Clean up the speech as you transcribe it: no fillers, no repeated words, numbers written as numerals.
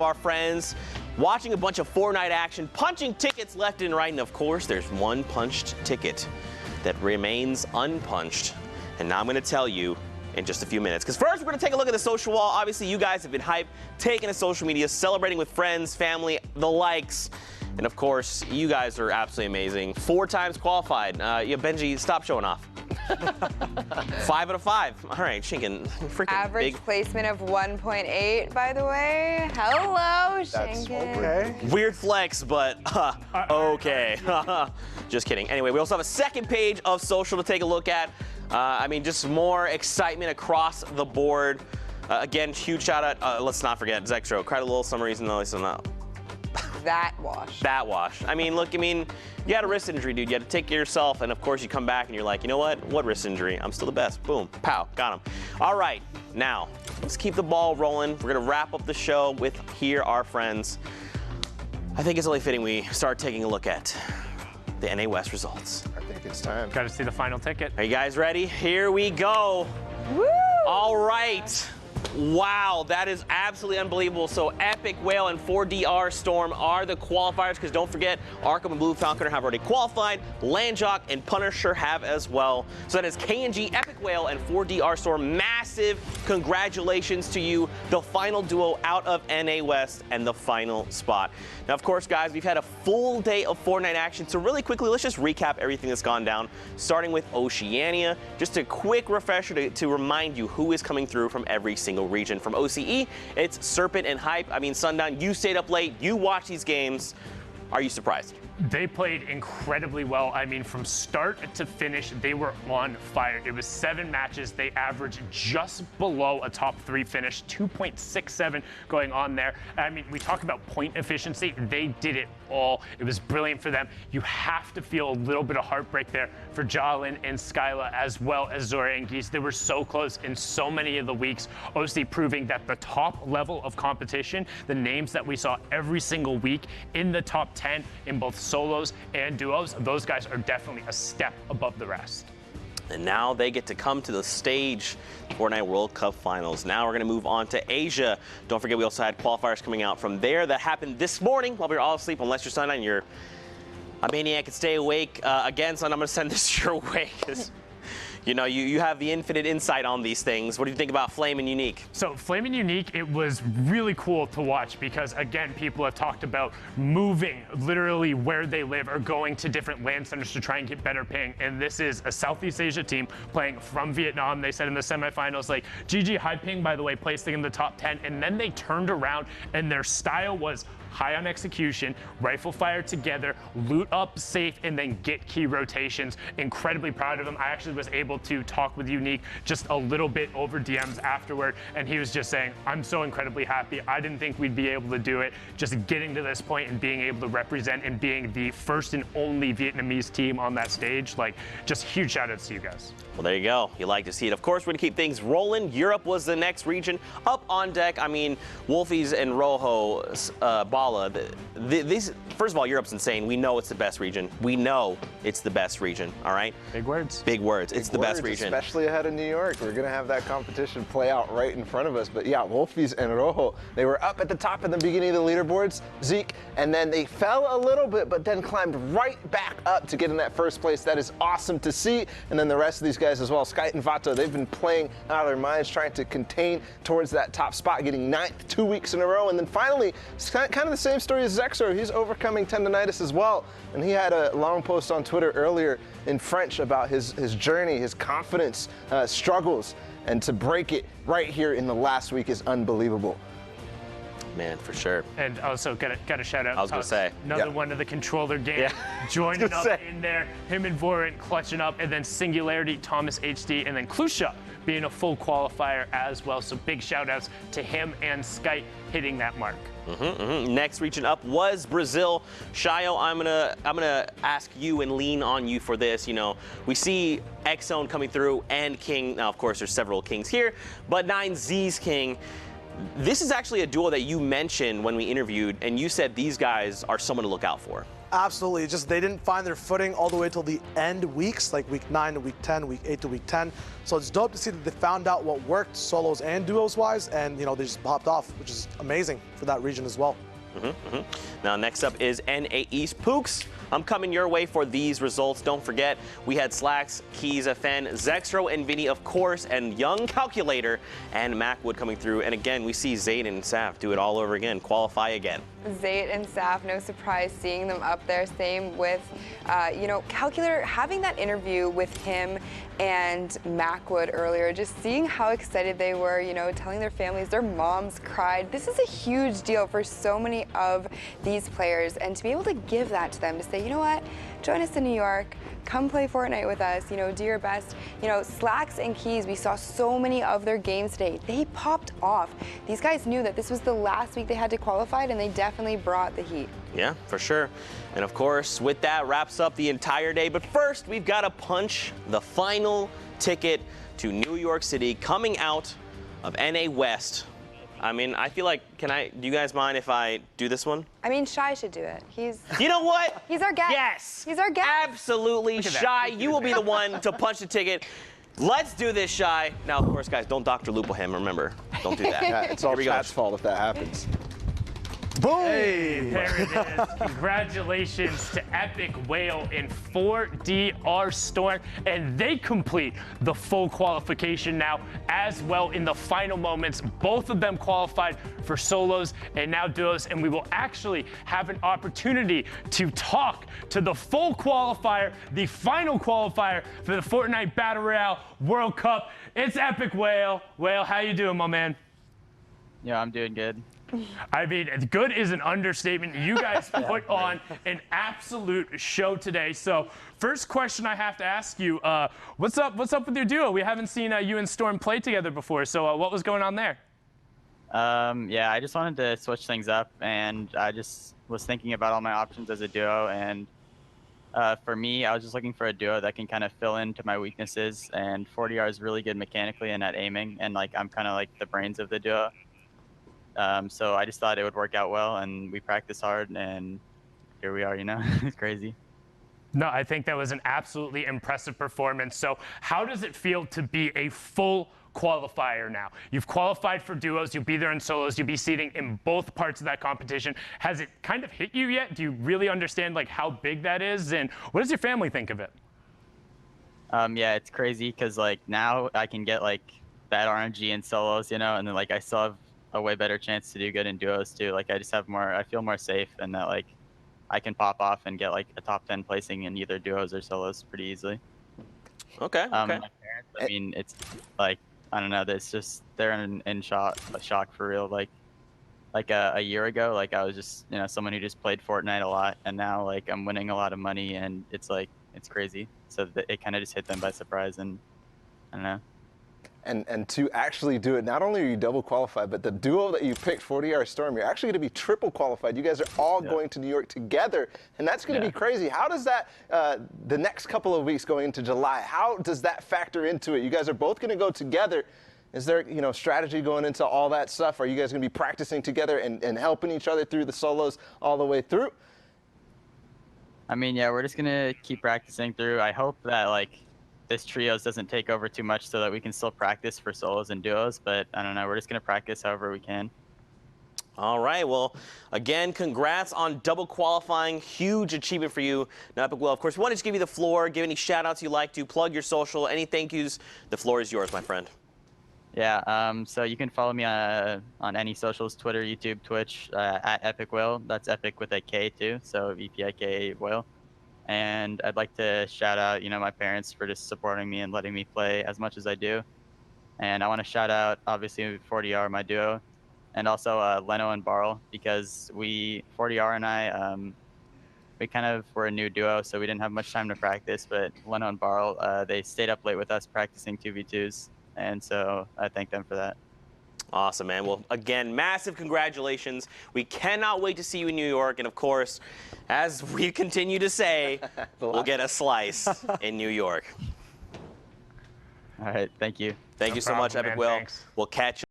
our friends, watching a bunch of Fortnite action, punching tickets left and right, and of course, there's one punched ticket that remains unpunched. And now I'm going to tell you in just a few minutes. Because first, we're going to take a look at the social wall. Obviously, you guys have been hyped, taking to social media, celebrating with friends, family, the likes. And of course, you guys are absolutely amazing. 4 times qualified. Yeah, Benji, stop showing off. 5 out of 5. All right, Shinken. Freaking average big. placement of 1.8, by the way. Hello, Shinken. Okay. Weird flex, but okay. Just kidding. Anyway, we also have a second page of social to take a look at. I mean, just more excitement across the board. Again, huge shout out. Let's not forget Zextro. Cried a little some reason, though. So no. That wash. That wash. I mean, look, you had a wrist injury, dude. You had to take care of yourself, and of course you come back and you're like, you know what? What wrist injury? I'm still the best. Boom. Pow. Got him. All right. Now, let's keep the ball rolling. We're going to wrap up the show with Here Are Friends. I think it's only fitting we start taking a look at the NA West results. I think it's time. Got to see the final ticket. Are you guys ready? Here we go. Woo! All right. Wow, that is absolutely unbelievable. So Epic Whale and 4DR Storm are the qualifiers, because don't forget, Arkham and Blue Falconer have already qualified, Landjock and Punisher have as well. So that is KNG, Epic Whale, and 4DR Storm. Massive congratulations to you, the final duo out of NA West and the final spot. Now, of course, guys, we've had a full day of Fortnite action, so really quickly, let's just recap everything that's gone down, starting with Oceania. Just a quick refresher to remind you who is coming through from every single region. From OCE, it's Serpent and Hype. I mean, Sundown, you stayed up late, you watched these games. Are you surprised? They played incredibly well. I mean, from start to finish, they were on fire. It was 7 matches. They averaged just below a top 3 finish, 2.67 going on there. I mean, we talk about point efficiency. They did it all. It was brilliant for them. You have to feel a little bit of heartbreak there for Jalen and Skyla, as well as Zora and Geese. They were so close in so many of the weeks. OC proving that the top level of competition, the names that we saw every single week in the top 10 in both solos and duos, those guys are definitely a step above the rest. And now they get to come to the stage, Fortnite World Cup Finals. Now we're going to move on to Asia. Don't forget, we also had qualifiers coming out from there that happened this morning while we were all asleep, unless you're Sundown, you're a maniac and stay awake. Again, son, I'm going to send this your way, because you know, you have the infinite insight on these things. What do you think about Flame and Unique? So Flame and Unique, it was really cool to watch because, again, people have talked about moving literally where they live or going to different land centers to try and get better ping. And this is a Southeast Asia team playing from Vietnam. They said in the semifinals, like, GG high ping, by the way, placing in the top 10. And then they turned around and their style was high on execution, rifle fire together, loot up safe, and then get key rotations. Incredibly proud of him. I actually was able to talk with Unique just a little bit over DMs afterward, and he was just saying, I'm so incredibly happy. I didn't think we'd be able to do it. Just getting to this point and being able to represent and being the first and only Vietnamese team on that stage, like, just huge shout outs to you guys. Well, there you go. You like to see it. Of course, we're going to keep things rolling. Europe was the next region up on deck. I mean, Wolfies and Rojo, Bala, these, first of all, Europe's insane. We know it's the best region. We know it's the best region, all right? Big words. Big words. It's the best region. Especially ahead of New York. We're going to have that competition play out right in front of us. But yeah, Wolfies and Rojo, they were up at the top in the beginning of the leaderboards, Zeke, and then they fell a little bit, but then climbed right back up to get in that first place. That is awesome to see. And then the rest of these guys as well, Sky and Vato, they've been playing out of their minds, trying to contain towards that top spot, getting 9th 2 weeks in a row. And then finally, it's kind of the same story as Zexor. He's overcoming tendonitis as well. And he had a long post on Twitter earlier in French about his journey, his confidence, struggles. And to break it right here in the last week is unbelievable. Man, for sure. And also got a shout out. I was going to say. Another one of the controller game. Yeah. Joining up in there. Him and Vorent clutching up. And then Singularity, Thomas HD, and then Klusha being a full qualifier as well. So big shout outs to him and Skype hitting that mark. Next region up was Brazil. Shayo, I'm gonna ask you and lean on you for this. You know, we see X-Zone coming through and King. Now, of course, there's several Kings here, but 9Z's King. This is actually a duo that you mentioned when we interviewed, and you said these guys are someone to look out for. Absolutely. Just they didn't find their footing all the way till the end weeks, like week 9 to week 10, week 8 to week 10. So it's dope to see that they found out what worked solos and duos wise, and they just popped off, which is amazing for that region as well. Now next up is NA East. Pooks, I'm coming your way for these results. Don't forget, we had Slacks, Keys, Fen, Zextro, and Vinny, of course, and Young Calculator and Macwood coming through. And again, we see Zayd and Saf do it all over again, qualify again. Zayd and Saf, no surprise seeing them up there. Same with, Calculator, having that interview with him and Macwood earlier, just seeing how excited they were, telling their families, their moms cried. This is a huge deal for so many of these players, and to be able to give that to them, to say, you know what, join us in New York, come play Fortnite with us, do your best. Slacks and Keys, we saw so many of their games today. They popped off. These guys knew that this was the last week they had to qualify, and they definitely brought the heat. Yeah, for sure. And of course, with that wraps up the entire day. But first, we've got to punch the final ticket to New York City coming out of NA West. I mean, I feel like, do you guys mind if I do this one? I mean, Shy should do it. You know what? He's our guest. Yes. He's our guest. Absolutely. Shy, you will be the one to punch the ticket. Let's do this, Shy. Now, of course, guys, don't Dr. Lupo him, remember? Don't do that. Yeah, it's all chat's fault if that happens. Boom! Hey, there it is. Congratulations to Epic Whale in 4DR Storm, and they complete the full qualification now as well in the final moments. Both of them qualified for solos and now duos, and we will actually have an opportunity to talk to the full qualifier, the final qualifier for the Fortnite Battle Royale World Cup. It's Epic Whale. Whale, how you doing, my man? Yeah, I'm doing good. I mean, good is an understatement. You guys put on an absolute show today. So, first question I have to ask you: what's up with your duo? We haven't seen you and Storm play together before. So, what was going on there? Yeah, I just wanted to switch things up, and I just was thinking about all my options as a duo. And for me, I was just looking for a duo that can kind of fill into my weaknesses. And 4DR is really good mechanically and at aiming, and I'm kind of like the brains of the duo. So I just thought it would work out well, and we practiced hard, and here we are, It's crazy. No, I think that was an absolutely impressive performance. So how does it feel to be a full qualifier now? You've qualified for duos, you'll be there in solos, you'll be seating in both parts of that competition. Has it kind of hit you yet? Do you really understand how big that is? And what does your family think of it? Yeah, it's crazy because now I can get bad RNG in solos, and then I still have a way better chance to do good in duos too. I just have I feel more safe, and that I can pop off and get a top 10 placing in either duos or solos pretty easily. Okay. My parents, I mean, it's I don't know, it's just they're in shock for real. A year ago, I was just someone who just played Fortnite a lot, and now I'm winning a lot of money, and it's crazy. So it kind of just hit them by surprise, and I don't know. And to actually do it, not only are you double qualified, but the duo that you picked, 4DR Storm, you're actually going to be triple qualified. You guys are all going to New York together, and that's going to be crazy. How does that, the next couple of weeks going into July, how does that factor into it? You guys are both going to go together. Is there, strategy going into all that stuff? Are you guys going to be practicing together and helping each other through the solos all the way through? I mean, yeah, we're just going to keep practicing through. I hope that, this trios doesn't take over too much so that we can still practice for solos and duos, but I don't know, we're just going to practice however we can. All right, well, again, congrats on double qualifying. Huge achievement for you. Now, Epic Will, of course, we want to just give you the floor, give any shout outs you like to, plug your social, any thank yous. The floor is yours, my friend. Yeah, so you can follow me on any socials, Twitter, YouTube, Twitch, at Epic Will. That's Epic with a K too, so EPIK Will. And I'd like to shout out, my parents for just supporting me and letting me play as much as I do. And I want to shout out, obviously, 4DR, my duo, and also Leno and Barl, because 4DR and I, we kind of were a new duo, so we didn't have much time to practice. But Leno and Barl, they stayed up late with us practicing 2v2s, and so I thank them for that. Awesome, man. Well, again, massive congratulations. We cannot wait to see you in New York. And, of course, as we continue to say, we'll get a slice in New York. All right. Thank you. Thank you so much, Epic Will. We'll catch you.